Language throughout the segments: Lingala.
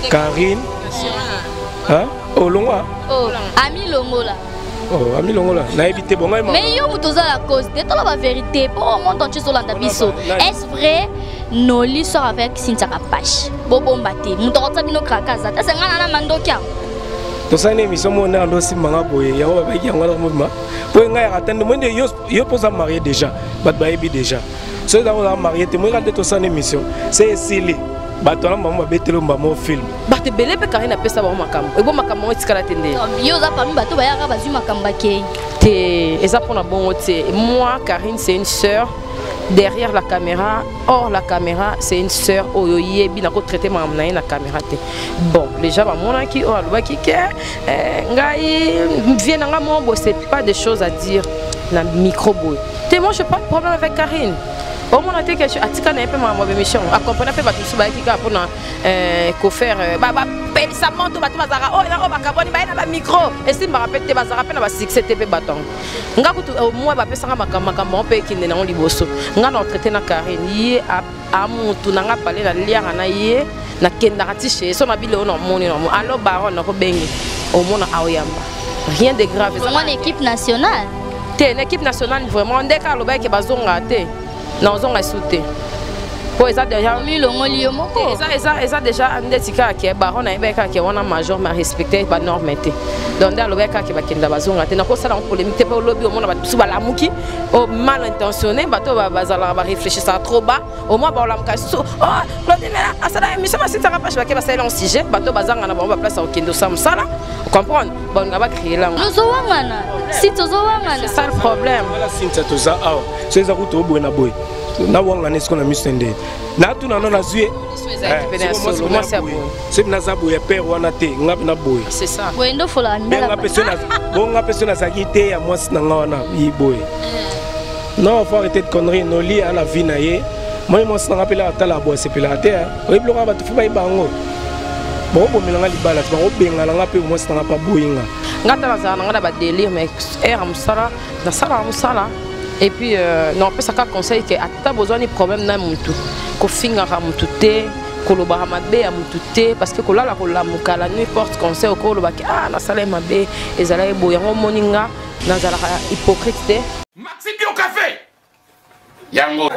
Karine. Hein? Oh, Longa. Oh, Ami Longola. Oh, Ami Longola. Na évité bon moi. Mais yo mutoza la cause. C'est la vérité. Pour au monde entier sur l'andabiso. Est-ce vrai? Noli sort avec Cynthia Kapashi. Bobo Mbate. Mutorota bino krakaza. Ta sengana na mandokia. To sa une émission mon ando si manga boye. Ya ba ki ngala mouvement. Pour nga attendre moi yo posa marié déjà. Bat ba ebi déjà. Ceux qui ont marié, tu me regardes tout ça en émission. C'est Célie. Bato na mama betelo mbamo film. Bato belé pe Karine appelle ça makambo. Et bon makambo etikala tende. Yo za parmi bato ba yaka bazu makamba ke. Té eza pona bon té. Moi Karine c'est une sœur derrière la caméra, hors la caméra, c'est une sœur oyoye bina ko traiter ma na na caméra té. Bon, les gens va mona ki o alba ki ke ngai vient nga mo bo c'est pas des choses à dire na micro boy. Té moi j'ai pas de problème avec Karine. Au moins, on a été atika na peu ma émission. Accompagner peu batu suba qui pour na ko faire baba pensamment to batu bazara oh na bakaboni ba na micro et si me rappelle te bazara pe na ba succès te pe baton. Nga kutu au moins ba pesa makambo pe kinde na liboso. Nga na traiter na Karine yi a mutu na nga parler na liara na ye na kenda katiche so na bile na moni na mo allo baron na ko bengi au moins na aoyamba. Rien de grave. C'est une équipe nationale. T'es une équipe nationale vraiment on décale le bail que bazonga te. Non, on a sauté. Pour ça déjà, ça déjà un des cas qui est baron à Ebeka qui on a major mais respecté pas normalité. Donc dans le Ebeka qui va qui ndabazonga te na ko sala polémique pour lobby au monde ba suba la muki au mal intentionné bato ba bazala ba réfléchir ça trop bas au moins ba la mukaso oh Claudine asala émission c'est ça pas que ba ça un sujet bato bazanga na ba place au kendo sam sala comprendre bon on va créer là nous owangana si tozowangana c'est ça le problème voilà Cynthia toza ah c'est ça ko boy na boy na wanga nesko na mistende na tuna na zué moi c'est na zabu ya père wana te ngapi na boy c'est ça wendo fola nga personne sa qui te ya moi na ngana yi boy non faut arrêter de conneries no li à la vie na ye moi na rappela ata la boy c'est pela te o bloka ba tu fa ba bango bon bon melanga libala tu ba benga nga pe moi na pas boyinga ngata za nga ba délire mais era musala na sala musala. Et puis, non, ça conseille que tu as besoin de problème dans mon tout. Que finga à mon tout, que le baramabe à mon tout, parce que là, la nuit porte conseil au col, ah, la salle ma bé, et ça là, boyango moninga, dans la hypocrite. Maxime au café. Yango.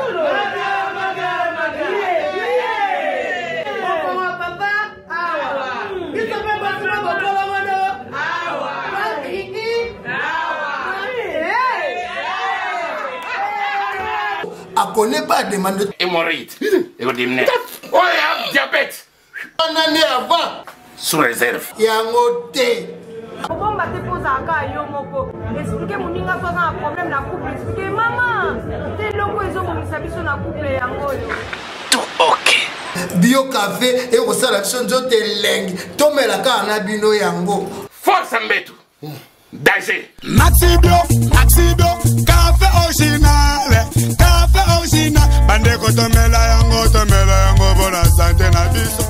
On connaît pas demande hémorroïde. Et vous dites, oh, il y a diabète. On en est avant. Sous réserve. Il y a un côté. Pourquoi on te pose à cas expliquez mon ninga pas un problème dans couple. Expliquez maman. T'es longo ils ont mon sabi sur la couple yango. Tout ok. Bio café et au salade son zote lengue. Tomé la ka na bino yango. Force ambetu. Danger. Maxi Bio, café original. Bande ko tomela yango pour la santé na biso.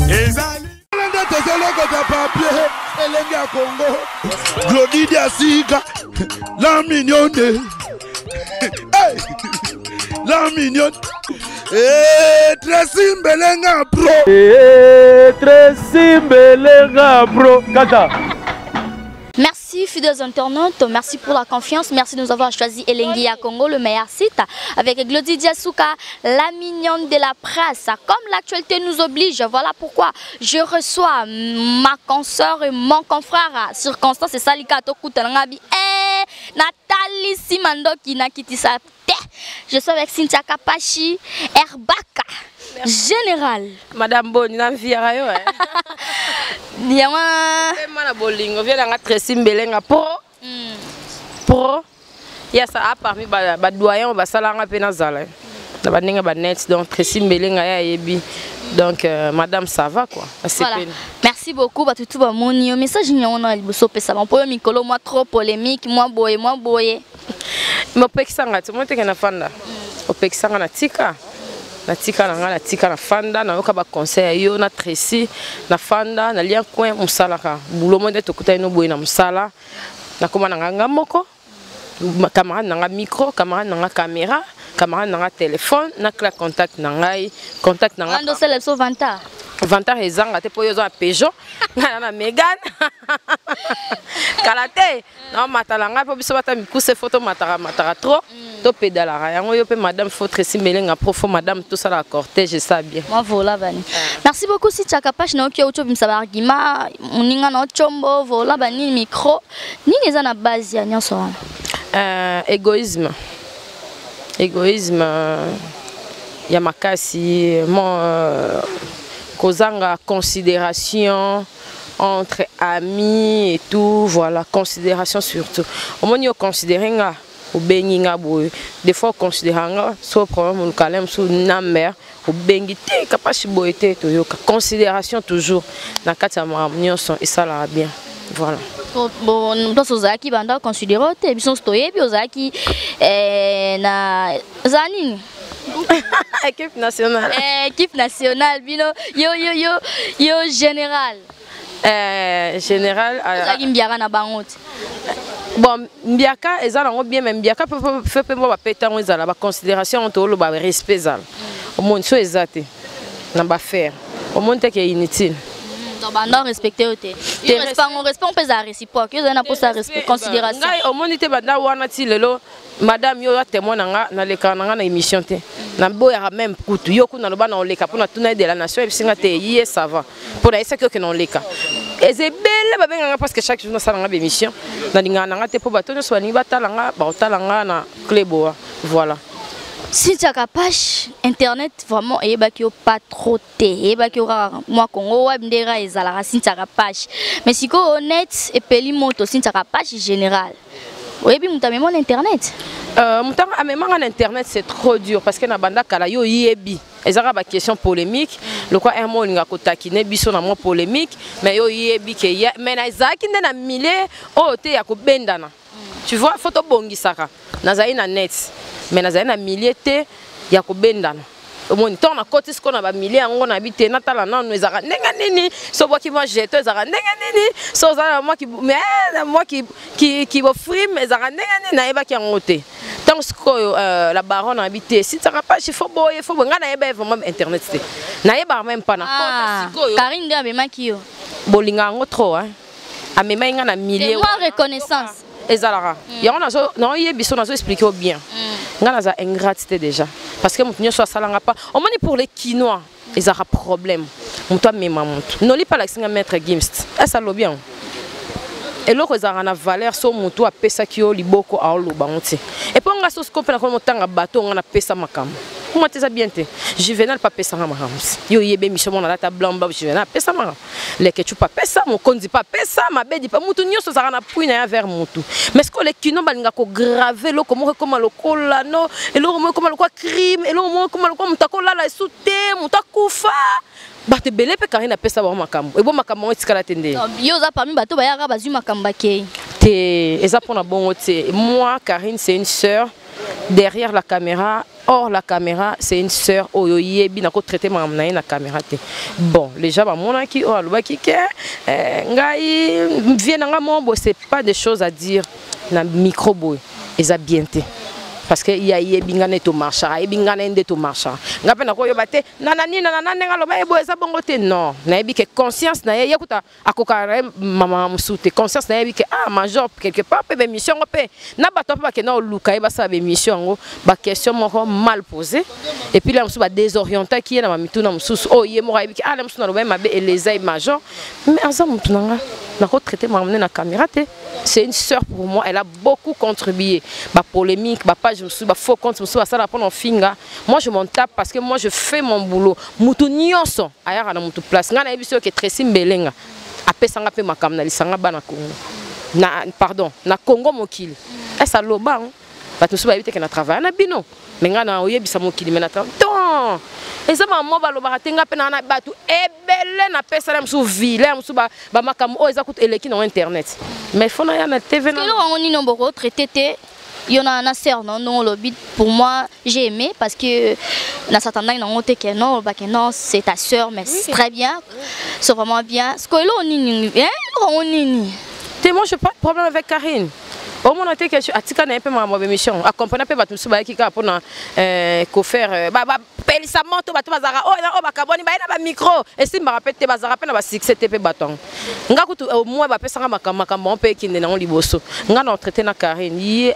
Ezali. Lende tezelo ko ta papier, elengi ya Congo. Glody Diasika, la mignonne. Hey! La mignonne. Tracy Mbelenga bro. Tracy Mbelenga bro. Kata. Merci fidèles internautes, merci pour la confiance, merci de nous avoir choisi Elengi ya Congo, le meilleur site, avec Glody Diasuka, la mignonne de la presse. Comme l'actualité nous oblige, voilà pourquoi je reçois ma consoeur et mon confrère, circonstance et Salika Tokuta Nangabi, Nathalie Simandoki Nakitisa. Je suis avec Cynthia Kapashi, Herbaka. Général. Madame Boni, na viera yo. Diama. Mana bolingo, vient nga Tracy Mbelenga pro. Ya ça a parmi ba doyen ba salanga pe na zala. Na ba ninga ba net donc Tracy Mbelenga ya yebi. Donc madame ça va quoi. Voilà. Merci beaucoup ba tout ba moni message nyona liboso pesa ba po mikolo moi trop polémique moi boye. Mo pekisanga tu mo te kana fanda. O pekisanga na tika. Na tika na fanda na yoka ba conseil yo na Tracy na fanda na lien coin musalaka bulo monde to kuta ino boy na musala na koma na nganga moko camarade na micro camarade na caméra camarade na téléphone na cla contact na ngai contact na ando sele so vanta Vantar ezanga te po yo zo a Peugeot ngana na Mégane kalate na matalanga po biso bata mikuse photo matara trop to pédalara yango yo pe madame faut Tracy Melenga profond madame tout ça la cortège ça bien moi voilà bani merci beaucoup si Tchakapache na oki ocho bimsa ba argument moninga na chombo voilà bani micro nini eza na base ya nyonso égoïsme ya makasi kozanga considération entre amis et tout, voilà, considération surtout. Au moins, on considère au benginga boy. Des fois, on considère soit problème ou calme, soit namber, au bengité, capable de boiter, considération toujours. Dans le cas de ma et ça là bien, voilà. Bon, nous sommes qui banda considérer, puis sont stoyés, puis osaki na zanini. Équipe nationale. Équipe nationale, bino yo général. Général. Mbiaka na bangote. Bon, Mbiaka ezala bien mais Mbiaka fait pe mo ba pétan ezala ba considération entre le ba respect zal. Au monde so ezate na ba faire. Au monde te que inutile. Donc banda respecter ote. On respect on peut za réciproque. Yo na pour ça respect considération. Ngai au monde te banda wana ti lelo madame yo témoin nanga na leka nanga na émission te. Na boya même kutu yo kuna loba na oleka pour na tuna de la nation et singa te yé ça va. Pour na esa que na oleka. Ezebele babenga parce que chaque jour na sala nga émission na linga nanga te po bato so ni batalanga ba otalanga na Cleboa. Voilà. Si Tchakapache internet vraiment et bah qui a pas trop et bah qui aura moi Congo web ndera ezala si Tchakapache mais si ko honnête et peli moto si Tchakapache général oui puis muta même en internet muta même en internet c'est trop dur parce que na banda kala yo yebi ezaka ba question polémique le quoi un mot linga ko takine biso na mo polémique mais yo yebi ke mais na ezaki nde na mille o te ya ko bendana tu vois photo bongisaka na zai na net mais na zai na millier te ya ko bendana au moniteur na côté ce qu'on a ba millier yango na bité na tala na ezaka ndenga nini so bois qui moi jeto ezaka ndenga nini so za moi qui mais moi qui bo frime ezaka ndenga nini na eba ki yango te tant ce que la baronne habité si ça pas il faut nga na eba vraiment internet te na eba même pas na côté sikoyo Karine ndia bema ki yo bolinga ngo trop hein amema nga na millier moi reconnaissance ezalaka yango nazo na yebiso nazo expliquer bien nga naza ingratité déjà parce que mutu nyoso asalanga pas au moins pour les Quinois ils aura problème mutu amema mutu noli pas la singa maître Gimst ça lo bien et loko ezalaka na valeur so mutu apesaki yo liboko aoloba nti et puis nga so comprendre ko motanga bato nga na pesa makambo comment ça bien te Juvenal pas pesa makambo yo yebe mission mona la ta blamba Juvenal pesa makambo les que tu pas pesa mon kondi pas pesa ma bedi pas mutu nyoso zaka na puina vers mutu mais ce que les kino balinga ko graver loko mo comme lokola no et loko mo comme lokola crime et loko mo comme lokola mutakola la soute mutakufa bate belé pe Karine pesa ba makambo e bo makambo etikala tende yo za parmi bato ba yaka bazu makambo ke te eza pona bongo te moi Karine c'est une sœur derrière la caméra hors la caméra c'est une sœur oyo yebi na ko traiter ma na na caméra te bon les gens ba mona ki o aloba ki ke ngai vient nga mombo c'est pas des choses à dire na micro boy eza bien te parce que il y a yebingane to marcha yebingane nde to marcha ngape na ko yobate nanani nanana nga loba ebo eza bongo te non na yebi ke conscience na ye yakuta akokara mama musute conscience na yebi ke ah major quelque part pe mission pe na bato pa ke na luka e ba sa be mission ngo ba question moko mal posée et puis là musu ba désorienté qui na mamitu na mususu oh ye mo yebi ke ah la musu na loba mabe eleza major mais ensemble tunanga na ko traiter mamne na caméra te c'est une sœur pour moi elle a beaucoup contribué ba polémique ba page je me faux compte ça la prendre en finga moi je m'en tape parce que moi je fais mon boulot mutu nyonso ayara na mutu place ngana ebiso ke Tracy Mbelenga apesanga pe makamna lisanga bana Congo na pardon na Congo mokili esa loba ba tout ba éviter que na travail na bino mais ngana oyebisa mokili mais na temps eza maman ba loba tenga pe na batu ebele na pesa la musu ville musu ba makambo o eza kutu eleki na internet mais fona ya na TV na on ni nomboko traité il y en a un sœur non le but pour moi j'ai aimé parce que dans certains temps on dit que non c'est ta sœur mais c'est très bien c'est vraiment bien ce que là on ni moi j'ai pas de problème avec Karine au moins que tu as un peu ma émission accompagner peu bato musu ba ki ka pona ko faire ba pelisa moto bato bazara oh ba kaboni ba na ba micro et si me rappelle te bazara pe na ba succès te pe baton nga kutu au moins ba pesa nga makambo pe ki ndena on liboso nga na traiter na Karine yi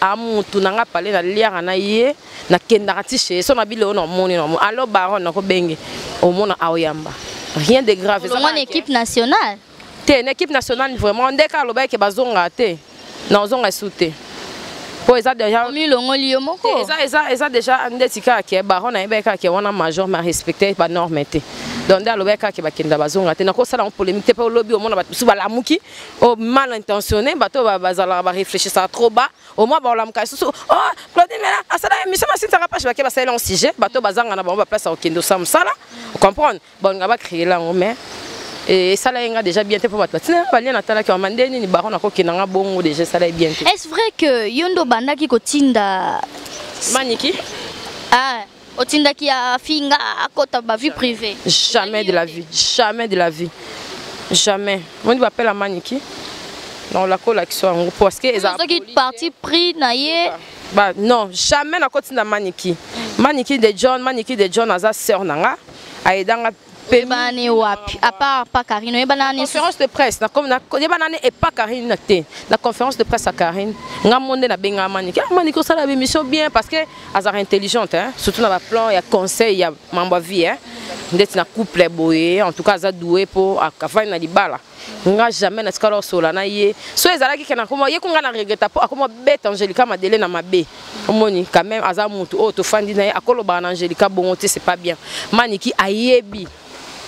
a mutu na nga parler na liara na ye na kenda ti chez so na bile on moni no alors baron na ko bengi au moins a oyamba rien de grave c'est une équipe nationale t'es une équipe nationale vraiment ndeka lo ba ke bazonga te na zonga souté pour ça déjà ça déjà ndetika ke baron na ebeka ke wana major ma respecter ba norme te donc dans le beka ke bakenda bazonga te na ko sala en polémique te pa lobby au monde ba su bala muki au mal intentionné bato bazala ba réfléchir ça trop bas au moins ba la muka su oh Claudine Mela asala émission ma sita rapage ba ke ba sala en sujet bato bazanga na ba place au kendo sam sala comprendre bon nga ba créer là mais et ça là déjà bien pour battre tina ba lien atala ki mandeni ni baron ako kinanga bongo déjà ça là bien. Est-ce vrai que yondo banda ki kotinda maniki otinda ki a finga akota ba vie privée? Jamais de la vie, jamais de la vie. Jamais. On va appeler la maniki. Non la collection parce que ça qui parti pris na ye bah non, jamais na kotinda maniki. Maniki de John aza sœur nanga aidanga Bane wapi à part pas Karine et banane conférence de presse na comme na banane et pas Karine na té la conférence de presse à Karine nga monde na benga maniki maniki ça la émission bien parce que azar intelligente hein surtout dans la plan il y a conseil il y a mambo vie hein ndeti na couple boye en tout cas za doué pour akafai na libala nga jamais na skalo sola na ye so ezala ki kana komo ye kunga na regretta po akomo bête Angelica Madele na mabe omoni quand même aza mutu o to fandi na ye akolo ba na Angelica bongote c'est pas bien maniki ayebi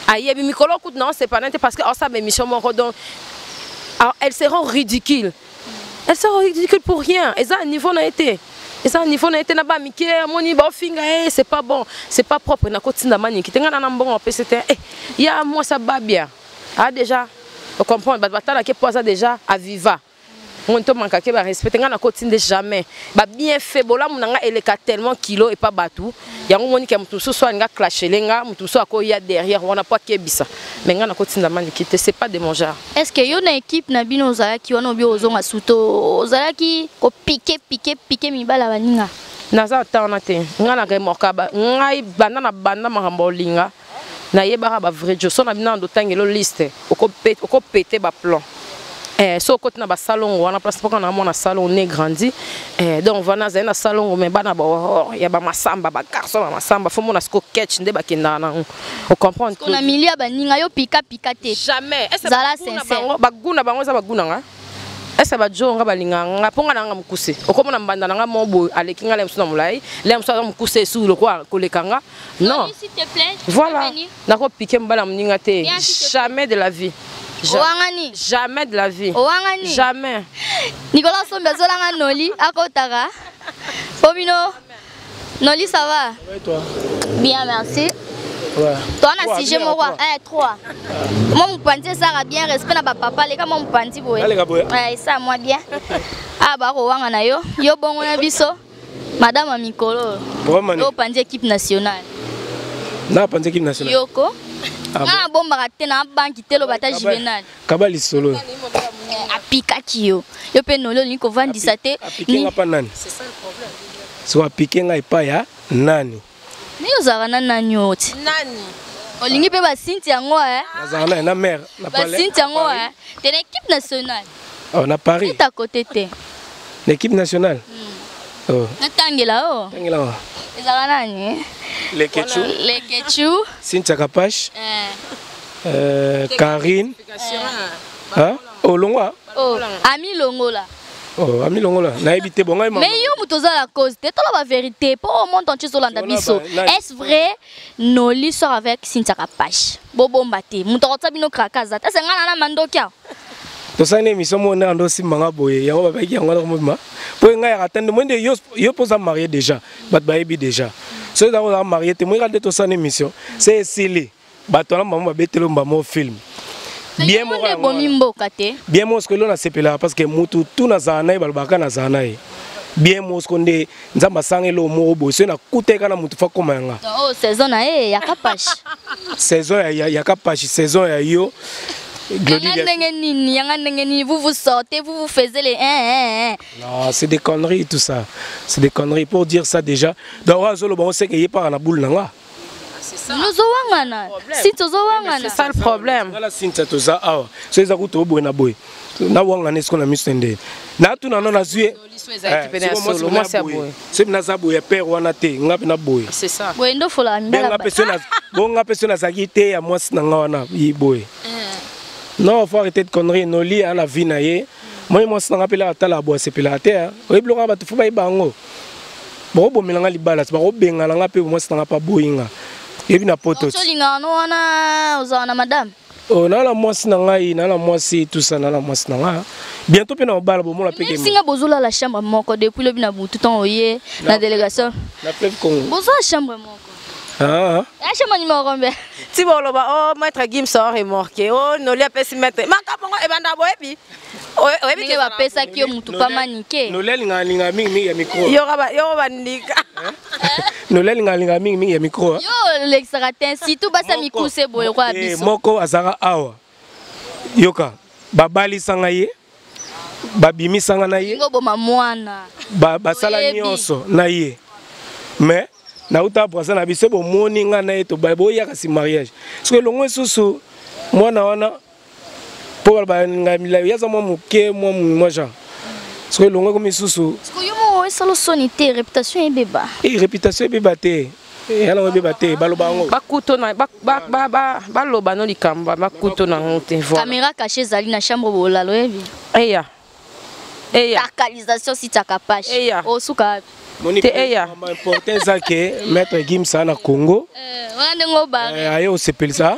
ayebi mikolo kout non c'est pas net parce que en sa émission mon donc elles seront ridicules pour rien et ça niveau na été et ça niveau na été na ba mike moni ba finga c'est pas bon c'est pas propre na kotinda maniki tenga na mbongo PCT ya moi ça ba bien déjà on comprend batala ke poza déjà à viva on te manque ke ba respecter nga na kotinda jamais ba bien fait bola munanga eleka tellement kilo et pas batou yango moni ke mutu so nga clasher lenga mutu so akoya derrière on a pas kebisa mais nga na kotinda maniki c'est pas de mon genre. Est-ce que yo na équipe na bino zala ki wana obi ozonga suto zala ki ko piquer mibala baninga naza tana te nga na remoka ba ngai banda makambo linga na yeba ba vrai jo so na bina ndo tangelo liste oko péter ba plan so côté na ba salon wana place pour na mona salon né grandi donc vana za na salon mais bana ba ya ba masamba ba garçon ba masamba faut mona sko catch nde ba kenda na on comprendre qu'on a milieu ba ninga yo pika te jamais zala sincère ba guna bango za ba guna nga esa ba jonga ba linganga ponga na nga mukuse okomona mbanda na nga mobo aleki nga lemso na mulai lemso na mukuse su lo kwa kolekanga non s'il te plaît voilà na ko piquer mbala mninga te jamais de la vie. Jamais de la vie. Jamais. Nicolas Sombezolanga Noli, à Kotara. Pomino. Noli, ça va? Oui, toi. Bien, merci. Ouais. Toi, on a 6 G, moi, 3. Moi, mon panty, ça va bien. Respect à papa, les gars, mon panty, boy. Ouais, ça, moi, bien. Ah, bah, Rwanga, yo. Yo, bon, on a biso. Madame Amikolo. Yo, panty, équipe nationale. Non, panty, équipe nationale. Yoko. Ah bon baraté na banki telo bata juvenal kabali solo apika kiyo yo pe nolo ni ko vandisa te ni pa nani c'est ça le problème so apike nga ipa ya nani ni ozara na nani oti nani olingi pe ba Sinti yango nazara na mère na ba Sinti yango te l'équipe nationale na Paris ta côté te l'équipe nationale na tangela ezara nani les Ketchou, Cynthia Kapash, Karine, Olongwa. Ami Longola. Ami Longola. Na évité bon mais yo mutoza la cause, c'est la vérité. Pour au monde entier sur l'andabiso. Est-ce vrai Noli sort avec Cynthia Kapash? Bobo mbate. Mutota bino krakaza. Est-ce ngana na mandokia? To sa émission mo na ndo simanga boye. Yango ba ki yango na moma. Po nga ya atteindre monde yo posa marié déjà. Bat ba ebi déjà. Ceux qui sont mariés, moi quand tu as une émission, c'est Sili. Bateau maman betelo mbamo film. Bien moi. Bien moi ce que l'on a sepelé parce que mutu tout na zana balbaka na zana. Bien moi ce qu'on dit, nzamba sange lo mobo, c'est na kute kana mutu fa komanga. Oh saison na ya kapash. Saison ya kapash, saison ya yo. Vous vous sortez, vous vous faisiez les Non, c'est des conneries tout ça. C'est des conneries pour dire ça déjà. Donc on sait qu'il n'y a pas la boule là. C'est ça. C'est ça le problème. C'est ça non, il faut arrêter de conneries. Nos lits à la vie naïe. Moi, je suis rappelé à la boîte, c'est la terre. Oui, il faut pas y bango. Bon, bon, mais les balles, c'est pas bien. On a peu, moi, c'est pas boinga. Et puis na poto. Madame. Oh, na la moisse nangai, na la moisse tout ça, na la moisse nanga. Bientôt, puis na balle, bon, la paix. Si on a besoin la chambre, mon code depuis le bina tout temps oyé la délégation. La plève Congo. Besoin la chambre, mon. Ah, la chambre numéro combien? Si bon là oh maître Gim sort remorqué. Oh non lui a pas si mettre. Makapongo e banda boy puis. Oh oui que va pesa qui mutu pas maniqué. No le linga mingi ya micro. Yo ba nika. No le linga mingi ya micro. Yo l'extratin si tout basa miku c'est boy kwa biso. Moko azara awa. Yoka babali sanga ye. Babimi sanga na ye. Ngo boma mwana. Basala nyonso na ye. Mais na uta brasa na biso bo moni nga na eto babo ya kasi mariage parce que longo susu mwana wana po ba ngamila ya za muke moi Jean parce que longo comme susu parce que yo mo salo sonité réputation et beba réputation et beba te ya na beba te baloba ngo bakuto na ba loba no likamba bakuto na ngote voilà caméra cachée zali na chambre bola loyebi eya localisation si takapache o suka important ça que maître Gim ça na Congo ayo au sepelsa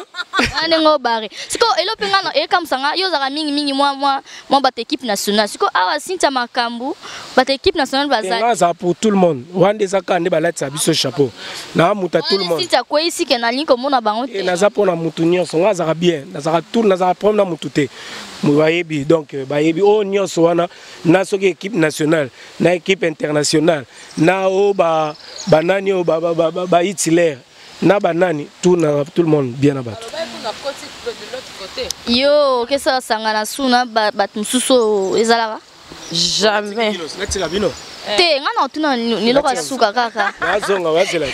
ngo bare siko elo penga no e kam sanga yo zaka mingi moi bat équipe nationale siko awa sinta makambu bat équipe nationale bazali ça pour tout le monde wande zaka nde balati biso chapeau na muta tout le monde sinta ko ici ke na linko mona bango te na za pona mutu nyonso nga zaka bien na zaka tout na zaka problème na mutu te bayebi donc bayebi o nyonso wana na soki équipe nationale na équipe internationale na o banani o ba Hitler na banani tout le monde bien na bato yo que ça sangana suna bat mususo ezalaka jamais te ngana tuna ni loka suka kaka azonga wasela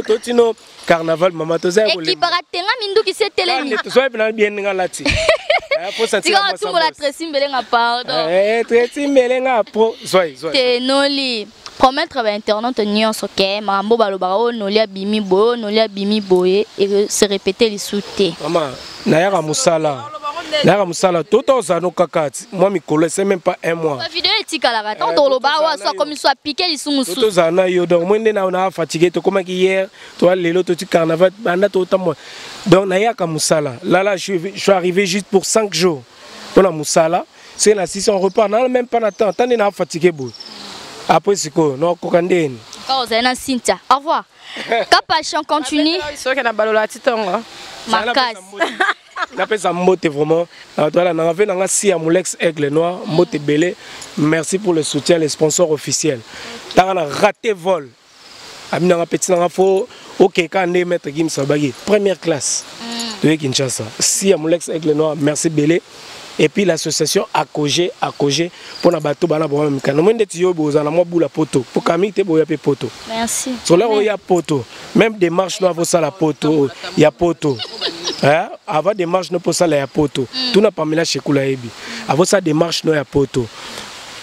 totino carnaval mama toza ko le ekiparatenga minduki se telemi toza bien bien ngalati faut sentir moi ça la tresimbelenga pardon tresimbelenga pro soy te noli promettre ba internet nyonso ke mambo balobaka o noli abimi boye et se répéter les soutés maman nayaka musala toto zano kakati moi mikolo c'est même pas un mois la vidéo etika la rata on loba wa so comme soit piqué les sumusu toto zana yo donc moi na fatigué to comme hier toi lelo to ti carnaval banda to moi donc nayaka musala là je suis arrivé juste pour 5 jours pour la musala c'est là si on repart non même pas attends attendez na fatigué boy après c'est quoi non kokandeni quand on a Cynthia au revoir capachan continue c'est que na balola titonga makas n'appelle ça mbote vraiment toi on avait dans si à Molex Aigle Noir mbote belé merci pour le soutien les sponsors officiels t'as raté vol amina nga petit nga fo OK quand ne mettre Gim Sabagi première classe de Kinshasa si à Molex Aigle Noir merci belé et puis l'association Akoge pour na bato bana bo mikano mwende tiyo bozana mo bula poto pour kamite boya pe poto merci sur là il y a poto même démarche no avo sala poto il y a poto hein avant démarche no pour sala ya poto tout na pamela shekula ebi avant ça démarche no ya poto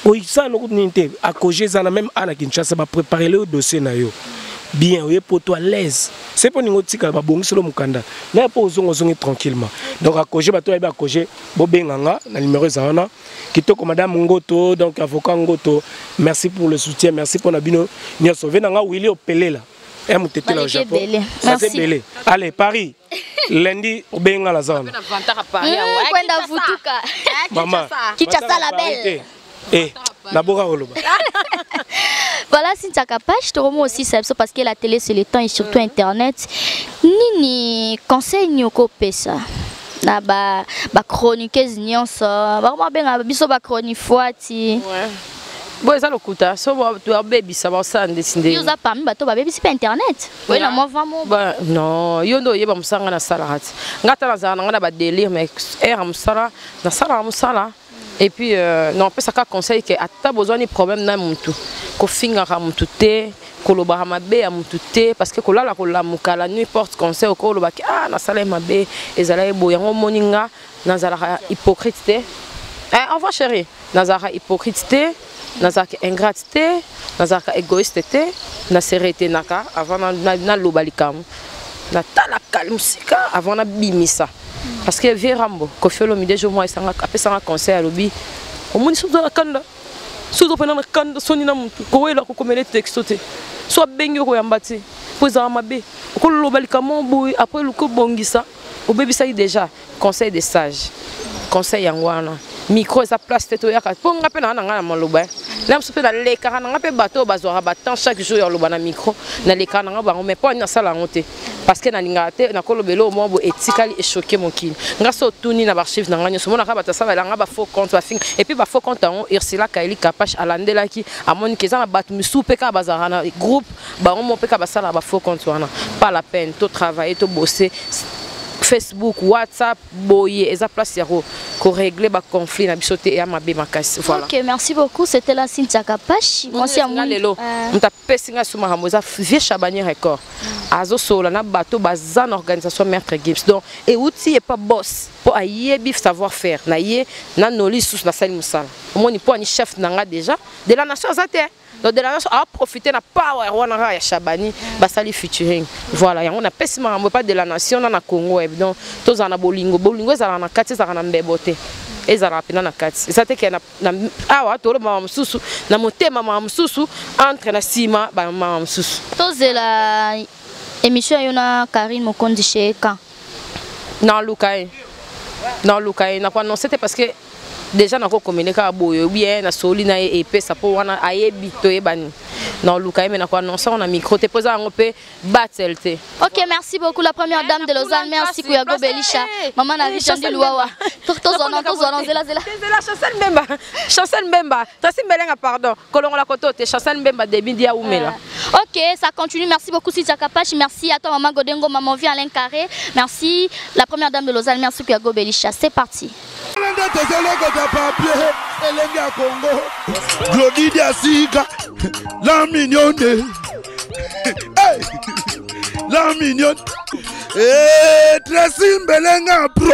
oui ça no kuninte Akoge zana même ana Kinshasa ba préparer le dossier na yo bien oui poto à l'aise c'est pour nous tika ba bongiselo mukanda na po zongo tranquillement donc Akoge bato ba Akoge bobenganga na numéro zaona kitoko madame Ngoto donc avocat Ngoto merci pour le soutien merci pour na bino ni sauver nga Willy Opelela et mutete la au Japon ça c'est belé allez Paris lundi obenga la zone kwenda vutuka maman Kinshasa la belle Nabora Oloba. Voilà, si tu as capable, je te remets aussi ça parce que la télé c'est le temps et surtout internet. Nini conseil nyoko pesa. Na ba chroniqueuse nyonso. Ba ma benga biso ba chronique foati. Ouais. Bon, ça le coûte. So tu as baby ça va ça ndesinde. Yo za parmi bato ba baby c'est pas internet. Oui na moi vraiment. Bah non, yo ndo yeba musanga na sala hat. Ngata na zana ngana ba délire mais era musala na sala musala. Et puis non peut ça ka conseil que ata besoin ni problème na muntu. Ko finga ka muntu te, ko lo ba mabe ya muntu te parce que ko la mukala nuit porte conseil ko lo ba ki ah na sala mabe ezala ebo yango moninga na zala hypocrite. Au revoir chérie. Nazara hypocrite, nazara ingratité, nazara égoïste, nazara naka avant na lobalikam. Na tala kalmusika avant na bimisa. Parce que vieux Rambo, Kofi Olomide jo moi sanga apé sanga conseil à lobi. Au monde sous la kanda. Sous opena na kanda soni na mutu. Ko wela ko komele textote. Soit bengo ko yambati. Poza mabe. Ko lobalikam boy après le ko bongisa. Au bébé ça déjà conseil des sages. Conseil yangwana. Micro sa place tête ya ka ponga pe na ngana maloba la msupe na le kara na pe bateau bazora batan chaque jour ya loba na micro na le kara na bango mais pas na sala ngote parce que na lingate na kolobelo mo bo etikali e choquer mon kin ngaso tuni na archive na nganya somo na ka batasa ba nga ba faux compte ba fing et puis ba faux compte on Ursula Kaili Kapache alandela ki amoni keza na bat misupe ka bazara na groupe ba on mo pe ka basala ba faux compte wana pas la peine to travailler to bosser Facebook, WhatsApp, boye, et ça place pour régler le conflit na bisoté et à ma makasi. Voilà. Ok, merci beaucoup. C'était la Cynthia Kapache. Moi c'est mon lelo. On t'a pessinga sur ma moza vieux Chabani record. Azo sola na bateau bazan organisation Maître Gibbs. Donc et outil est pas boss pour ayer bif savoir faire. Na yé na noli sous la salle musala. Au moins ni pour ni chef nanga déjà de la nation zate. Donc de la nation a profité na power wana ya Chabani basali featuring. Voilà, on a pessima pas de la nation na Congo donc tous en a bolingo za na kati za na mbebote. Ezara pena na kati. Ça te que na awa to ba msusu na motema ma msusu entre na sima ba ma msusu. Tous la émission yona Karine Mokondi chez quand? Non Lukai. Non Lukai n'a pas annoncé parce que déjà na ko communiquer aboyo bien na soli na epé ça pour wana ayebi to ebani non Luka mais na ko annoncer on a micro te poser en pe batelte. OK, merci beaucoup la première dame de Lausanne, merci Kuyago Belisha. Maman na Richandi Luawa. Tous on zela Chancel Mbemba. Tasi Mbelenga pardon. Kolongo la koto te Chancel Mbemba début dia oumela. OK, ça continue. Merci beaucoup Cynthia Kapache, merci à toi maman Godengo, maman Vie Alain Carré. Merci la première dame de Lausanne, merci Kuyago Belisha. C'est parti. Glodidia Sika, la mignonne, la mignonne, Tracy Mbelenga bro,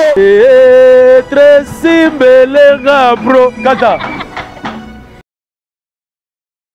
Tracy Mbelenga bro, Kata.